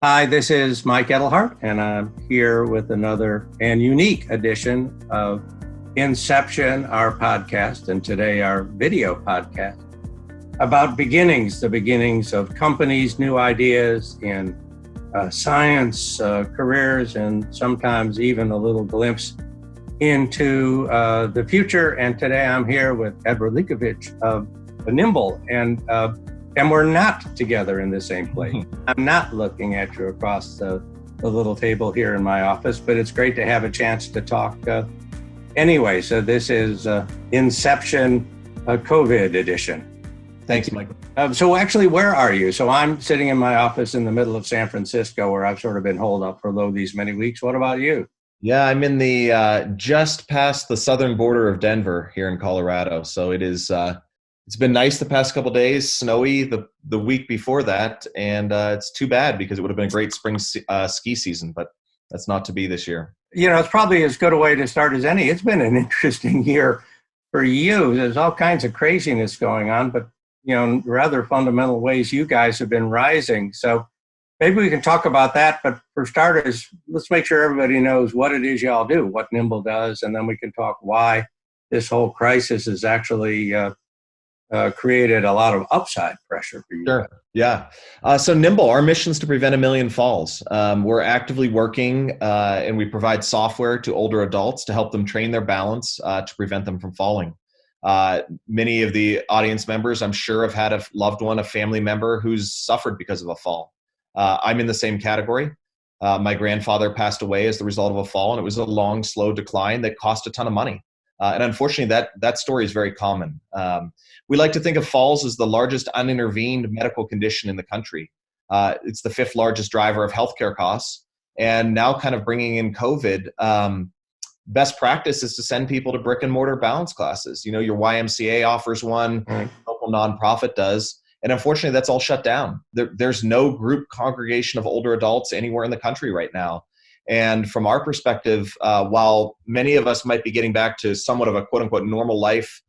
Hi, this is Mike Edelhart, and I'm here with another and unique edition of Inception, our podcast, and today our video podcast about beginnings, the beginnings of companies, new ideas in science, careers, and sometimes even a little glimpse into the future. And today I'm here with Edward Likovich of Nimble, and we're not together in the same place. I'm not looking at you across the little table here in my office, but it's great to have a chance to talk anyway. So this is Inception COVID edition. Thanks, Michael. So actually, where are you? So I'm sitting in my office in the middle of San Francisco, where I've sort of been holed up for these many weeks. What about you? Yeah, I'm in the just past the southern border of Denver here in Colorado. So it is. It's been nice the past couple of days, snowy the week before that, and it's too bad because it would have been a great spring ski season, but that's not to be this year. You know, it's probably as good a way to start as any. It's been an interesting year for you. There's all kinds of craziness going on, but, you know, in rather fundamental ways, you guys have been rising. So maybe we can talk about that, but for starters, let's make sure everybody knows what it is y'all do, what Nimble does, and then we can talk why this whole crisis is actually created a lot of upside pressure for you. Sure. Yeah. So Nimble, our mission is to prevent 1 million falls. We're actively working and we provide software to older adults to help them train their balance to prevent them from falling. Many of the audience members, I'm sure, have had a loved one, a family member who's suffered because of a fall. I'm in the same category. My grandfather passed away as the result of a fall, and it was a long, slow decline that cost a ton of money. And unfortunately, that story is very common. We like to think of falls as the largest unintervened medical condition in the country. It's the 5th largest driver of healthcare costs. And now kind of bringing in COVID, best practice is to send people to brick and mortar balance classes. You know, your YMCA offers one, local nonprofit does. And unfortunately, that's all shut down. There's no group congregation of older adults anywhere in the country right now. And from our perspective, while many of us might be getting back to somewhat of a quote unquote normal life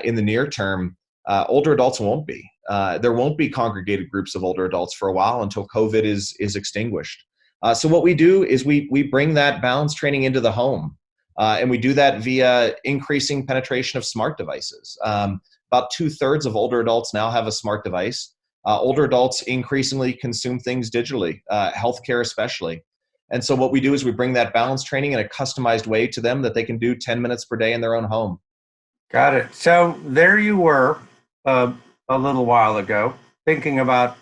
in the near term, older adults won't be. There won't be congregated groups of older adults for a while until COVID is extinguished. So what we do is we bring that balance training into the home. And we do that via increasing penetration of smart devices. About 2/3 of older adults now have a smart device. Older adults increasingly consume things digitally, healthcare especially. And so what we do is we bring that balance training in a customized way to them that they can do 10 minutes per day in their own home. Got it. So there you were a little while ago, thinking about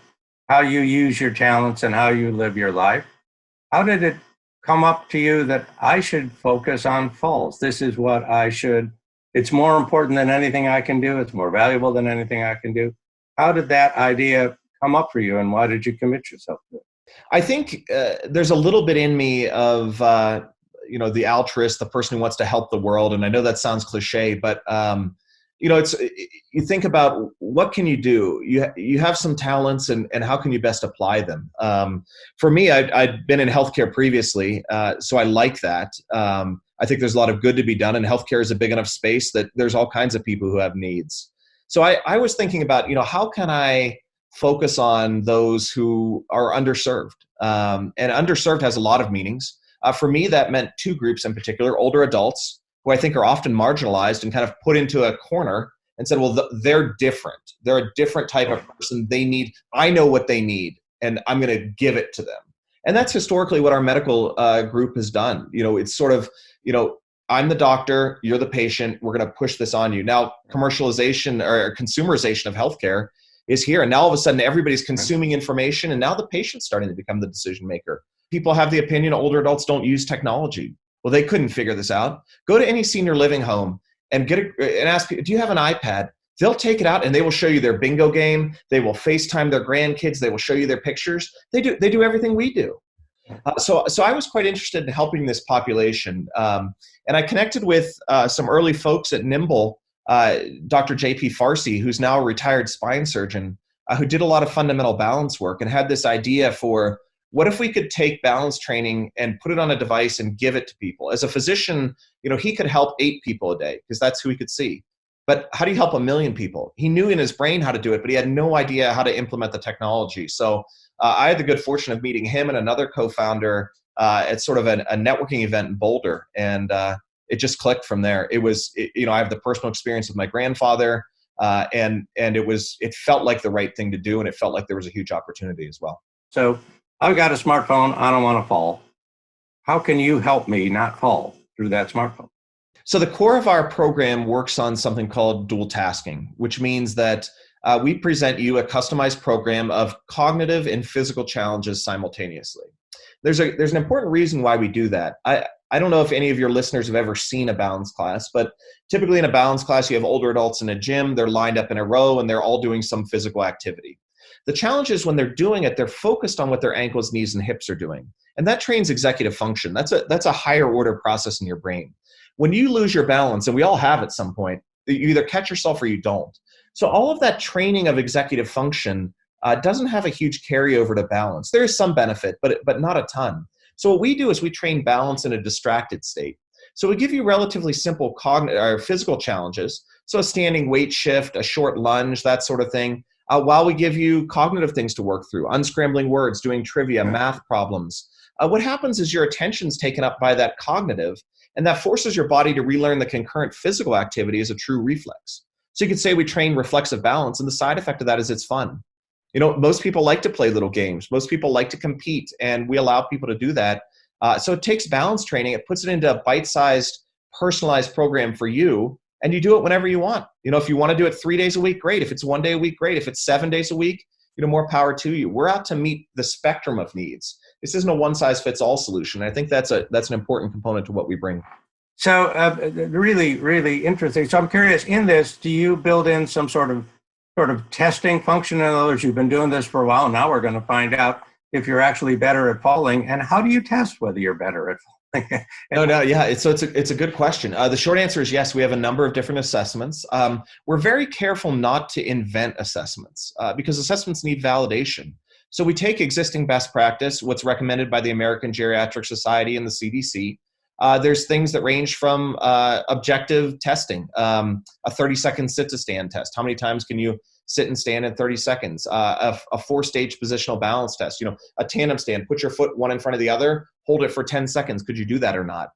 how you use your talents and how you live your life. How did it come up to you that I should focus on falls? This is what I should. It's more important than anything I can do. It's more valuable than anything I can do. How did that idea come up for you, and why did you commit yourself to it? I think there's a little bit in me of, the altruist, the person who wants to help the world. And I know that sounds cliche, but, you think about what can you do? You have some talents and how can you best apply them? For me, I'd been in healthcare previously, so I like that. I think there's a lot of good to be done, and healthcare is a big enough space that there's all kinds of people who have needs. So I was thinking about, how can I focus on those who are underserved. And underserved has a lot of meanings. For me, that meant 2 groups in particular: older adults, who I think are often marginalized and kind of put into a corner and said, well, they're different. They're a different type of person. I know what they need, and I'm going to give it to them. And that's historically what our medical group has done. It's sort of, I'm the doctor, you're the patient, we're going to push this on you. Now, commercialization or consumerization of healthcare is here. And now all of a sudden everybody's consuming information, and now the patient's starting to become the decision maker. People have the opinion older adults don't use technology. Well, they couldn't figure this out. Go to any senior living home and ask people, do you have an iPad? They'll take it out and they will show you their bingo game. They will FaceTime their grandkids. They will show you their pictures. They do everything we do. So I was quite interested in helping this population. And I connected with some early folks at Nimble, Dr. J.P. Farsi, who's now a retired spine surgeon, who did a lot of fundamental balance work and had this idea for, what if we could take balance training and put it on a device and give it to people? As a physician, he could help 8 people a day because that's who he could see. But how do you help 1 million people? He knew in his brain how to do it, but he had no idea how to implement the technology. So I had the good fortune of meeting him and another co-founder at sort of a networking event in Boulder, and it just clicked from there. I have the personal experience with my grandfather, and it felt like the right thing to do, and it felt like there was a huge opportunity as well. So I've got a smartphone. I don't want to fall. How can you help me not fall through that smartphone? So the core of our program works on something called dual tasking, which means that we present you a customized program of cognitive and physical challenges simultaneously. There's an important reason why we do that. I don't know if any of your listeners have ever seen a balance class, but typically in a balance class, you have older adults in a gym, they're lined up in a row, and they're all doing some physical activity. The challenge is when they're doing it, they're focused on what their ankles, knees, and hips are doing. And that trains executive function. That's a higher order process in your brain. When you lose your balance, and we all have at some point, you either catch yourself or you don't. So all of that training of executive function doesn't have a huge carryover to balance. There is some benefit, but not a ton. So what we do is we train balance in a distracted state. So we give you relatively simple physical challenges, so a standing weight shift, a short lunge, that sort of thing, while we give you cognitive things to work through, unscrambling words, doing trivia, math problems. What happens is your attention's taken up by that cognitive, and that forces your body to relearn the concurrent physical activity as a true reflex. So you could say we train reflexive balance, and the side effect of that is it's fun. Most people like to play little games. Most people like to compete, and we allow people to do that. So it takes balance training, it puts it into a bite-sized, personalized program for you, and you do it whenever you want. If you want to do it 3 days a week, great. If it's 1 day a week, great. If it's 7 days a week, more power to you. We're out to meet the spectrum of needs. This isn't a one-size-fits-all solution. I think that's an important component to what we bring. So really, really interesting. So I'm curious, in this, do you build in some sort of testing function? In other words, you've been doing this for a while. Now we're going to find out if you're actually better at falling. And how do you test whether you're better at falling? Yeah. It's a good question. The short answer is yes. We have a number of different assessments. We're very careful not to invent assessments because assessments need validation. So we take existing best practice, what's recommended by the American Geriatric Society and the CDC. There's things that range from objective testing, a 30-second sit-to-stand test. How many times can you sit and stand in 30 seconds? A 4-stage positional balance test. A tandem stand. Put your foot one in front of the other. Hold it for 10 seconds. Could you do that or not?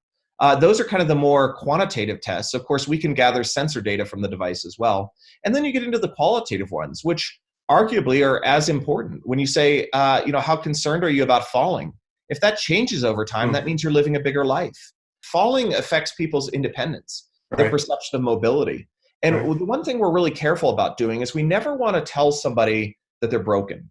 Those are kind of the more quantitative tests. Of course, we can gather sensor data from the device as well. And then you get into the qualitative ones, which arguably are as important. When you say, how concerned are you about falling? If that changes over time, that means you're living a bigger life. Falling affects people's independence, their perception of mobility. And the one thing we're really careful about doing is we never want to tell somebody that they're broken.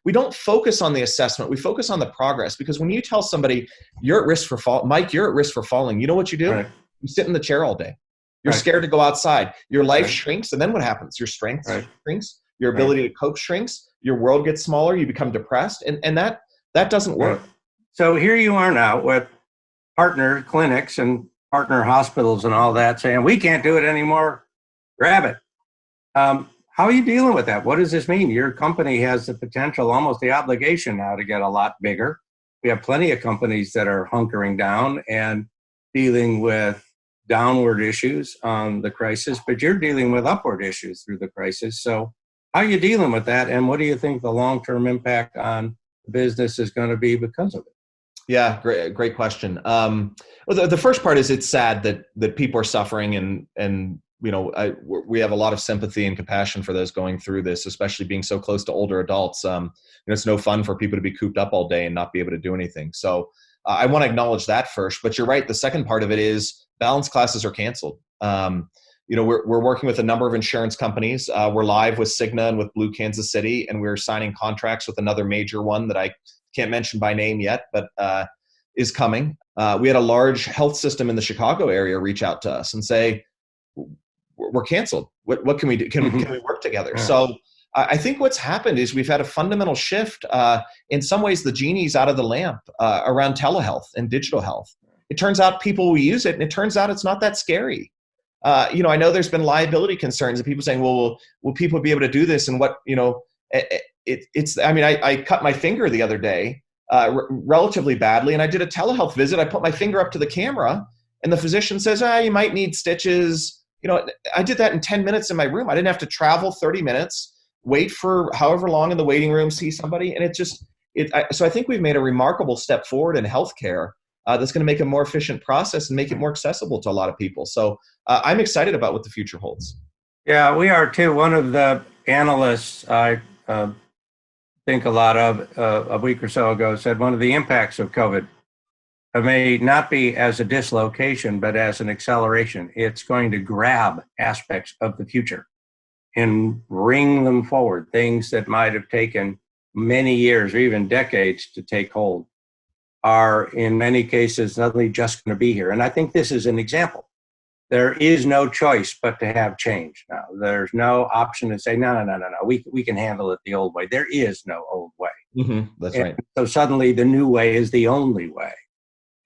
We don't focus on the assessment. We focus on the progress, because when you tell somebody you're at risk for fall, Mike, you're at risk for falling, you know what you do? You sit in the chair all day. You're scared to go outside. Your life shrinks. And then what happens? Your strength shrinks. Your ability to cope shrinks. Your world gets smaller. You become depressed. And that doesn't work. So here you are now with partner clinics and partner hospitals and all that saying, we can't do it anymore. Grab it. How are you dealing with that? What does this mean? Your company has the potential, almost the obligation now, to get a lot bigger. We have plenty of companies that are hunkering down and dealing with downward issues on the crisis, but you're dealing with upward issues through the crisis. So how are you dealing with that? And what do you think the long-term impact on business is going to be because of it? Yeah, great question. Well, the first part is it's sad that people are suffering, and we have a lot of sympathy and compassion for those going through this, especially being so close to older adults. It's no fun for people to be cooped up all day and not be able to do anything. So I want to acknowledge that first. But you're right. The second part of it is balance classes are canceled. We're working with a number of insurance companies. We're live with Cigna and with Blue Kansas City, and we're signing contracts with another major one that I can't mention by name yet, but is coming. We had a large health system in the Chicago area reach out to us and say, we're canceled. What can we do? Can we work together? Yeah. So I think what's happened is we've had a fundamental shift. In some ways, the genie's out of the lamp around telehealth and digital health. It turns out people will use it, and it turns out it's not that scary. I know there's been liability concerns and people saying, well, will people be able to do this? And what, I cut my finger the other day relatively badly, and I did a telehealth visit. I put my finger up to the camera, and the physician says, you might need stitches. I did that in 10 minutes in my room. I didn't have to travel 30 minutes. wait for however long in the waiting room, see somebody. And so I think we've made a remarkable step forward in healthcare that's going to make a more efficient process and make it more accessible to a lot of people. So I'm excited about what the future holds. Yeah, we are too. One of the analysts I think a lot of a week or so ago said one of the impacts of COVID may not be as a dislocation, but as an acceleration. It's going to grab aspects of the future and bring them forward, things that might have taken many years or even decades to take hold are in many cases suddenly just going to be here. And I think this is an example. There is no choice but to have change now. There's no option to say, no, we can handle it the old way. There is no old way. That's and right. So suddenly the new way is the only way.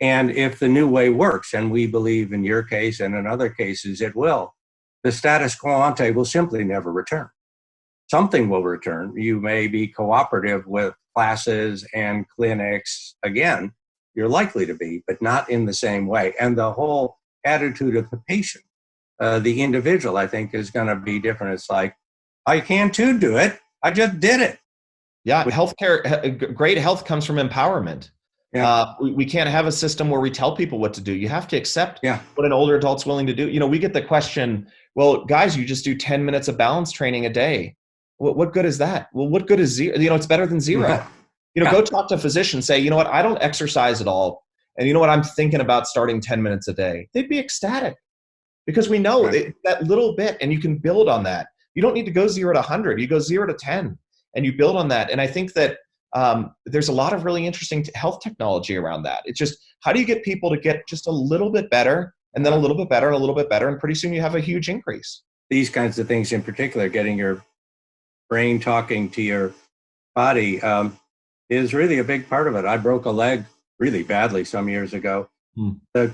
And if the new way works, and we believe in your case and in other cases it will, the status quo ante will simply never return. Something will return. You may be cooperative with classes and clinics again. You're likely to be, but not in the same way. And the whole attitude of the patient, the individual, I think, is going to be different. It's like, I can too do it. I just did it. Yeah, healthcare, great health comes from empowerment. Yeah. We can't have a system where we tell people what to do. You have to accept what an older adult's willing to do. You know, we get the question, well, guys, you just do 10 minutes of balance training a day. What good is that? Well, what good is zero? You know, it's better than zero. Yeah. You know, go talk to a physician, say, you know what, I don't exercise at all. And you know what, I'm thinking about starting 10 minutes a day. They'd be ecstatic because we know that little bit, and you can build on that. You don't need to go 0 to 100. You go 0 to 10 and you build on that. And I think that there's a lot of really interesting health technology around that. It's just, how do you get people to get just a little bit better and then a little bit better and a little bit better? And pretty soon you have a huge increase. These kinds of things in particular, getting your brain talking to your body is really a big part of it. I broke a leg really badly some years ago. The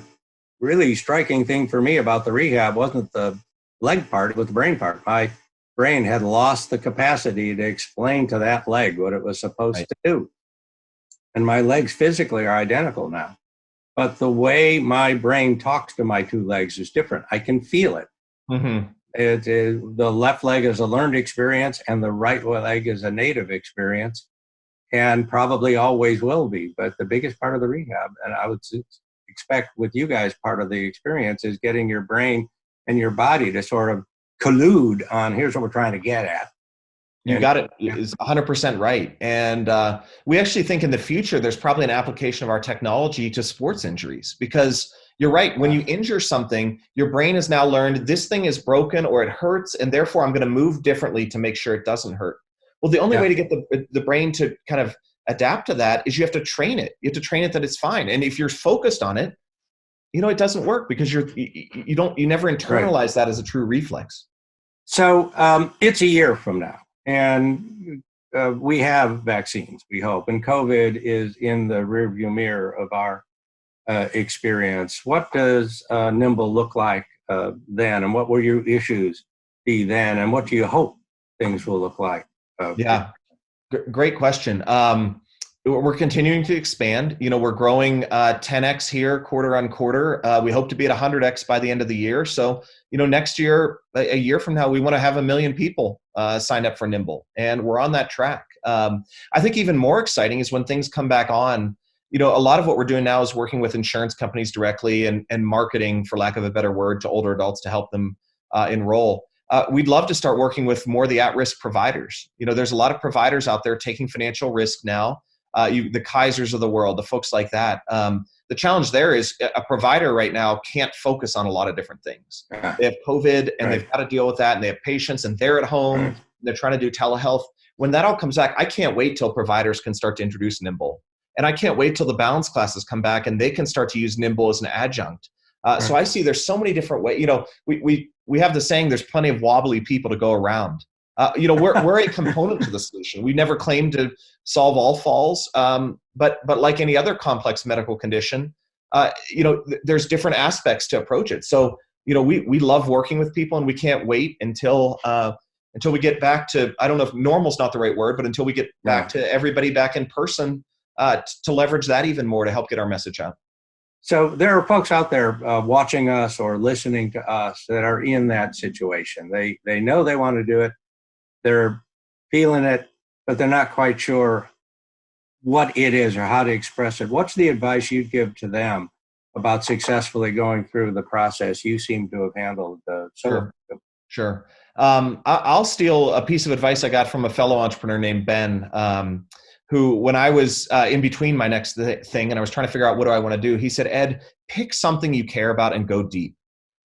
really striking thing for me about the rehab wasn't the leg part, it was the brain part. My brain had lost the capacity to explain to that leg what it was supposed to do. And my legs physically are identical now. But the way my brain talks to my two legs is different. I can feel it. The left leg is a learned experience and the right leg is a native experience, and probably always will be. But the biggest part of the rehab, and I would expect with you guys, part of the experience is getting your brain and your body to sort of collude on, here's what we're trying to get at. You got it. It's 100% right. And we actually think in the future, there's probably an application of our technology to sports injuries, because you're right. When you injure something, your brain has now learned this thing is broken or it hurts, and therefore I'm going to move differently to make sure it doesn't hurt. Well, the only way to get the brain to kind of adapt to that is you have to train it. You have to train it that it's fine. And if you're focused on it, you know, it doesn't work because you never internalize that as a true reflex. So it's a year from now, and we have vaccines, we hope, and COVID is in the rearview mirror of our experience. What does Nimble look like then, and what will your issues be then, and what do you hope things will look like? Great question. We're continuing to expand. You know, we're growing 10x here, quarter on quarter. We hope to be at 100x by the end of the year. So, you know, next year, a year from now, we want to have 1 million people signed up for Nimble, and we're on that track. I think even more exciting is when things come back on. You know, a lot of what we're doing now is working with insurance companies directly and marketing, for lack of a better word, to older adults to help them enroll. We'd love to start working with more of the at-risk providers. You know, there's a lot of providers out there taking financial risk now. The Kaisers of the world, the folks like that. The challenge there is a provider right now can't focus on a lot of different things. They have COVID and they've got to deal with that, and they have patients and they're at home. And they're trying to do telehealth. When that all comes back, I can't wait till providers can start to introduce Nimble. And I can't wait till the balance classes come back and they can start to use Nimble as an adjunct. So I see there's so many different ways. You know, we have the saying, there's plenty of wobbly people to go around. You know, we're a component to the solution. We never claimed to solve all falls, but like any other complex medical condition, you know, there's different aspects to approach it. So, you know, we love working with people, and we can't wait until we get back to, I don't know if normal's not the right word, but until we get back to everybody back in person to leverage that even more to help get our message out. So there are folks out there watching us or listening to us that are in that situation. They know they want to do it. They're feeling it, but they're not quite sure what it is or how to express it. What's the advice you'd give to them about successfully going through the process you seem to have handled? Sure. I'll steal a piece of advice I got from a fellow entrepreneur named Ben, who, when I was in between my next thing and I was trying to figure out what do I want to do, he said, Ed, pick something you care about and go deep.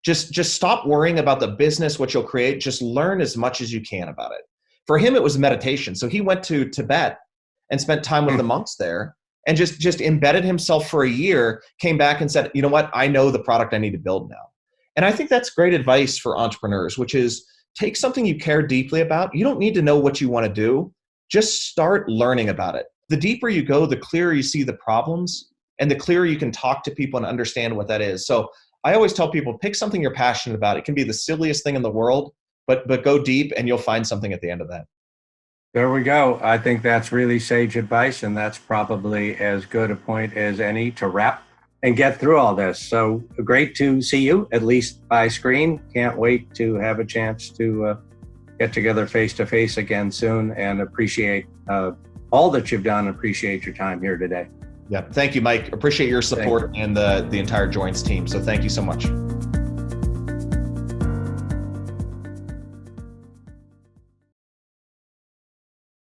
Just stop worrying about the business, what you'll create. Just learn as much as you can about it. For him, it was meditation. So he went to Tibet and spent time with the monks there and just embedded himself for a year, came back and said, you know what, I know the product I need to build now. And I think that's great advice for entrepreneurs, which is take something you care deeply about. You don't need to know what you want to do. Just start learning about it. The deeper you go, the clearer you see the problems and the clearer you can talk to people and understand what that is. So I always tell people, pick something you're passionate about. It can be the silliest thing in the world, but go deep and you'll find something at the end of that. There we go. I think that's really sage advice, and that's probably as good a point as any to wrap and get through all this. So great to see you, at least by screen. Can't wait to have a chance to get together face-to-face again soon, and appreciate all that you've done. Appreciate your time here today. Yeah. Thank you, Mike. Appreciate your support and the entire Joins team. So thank you so much.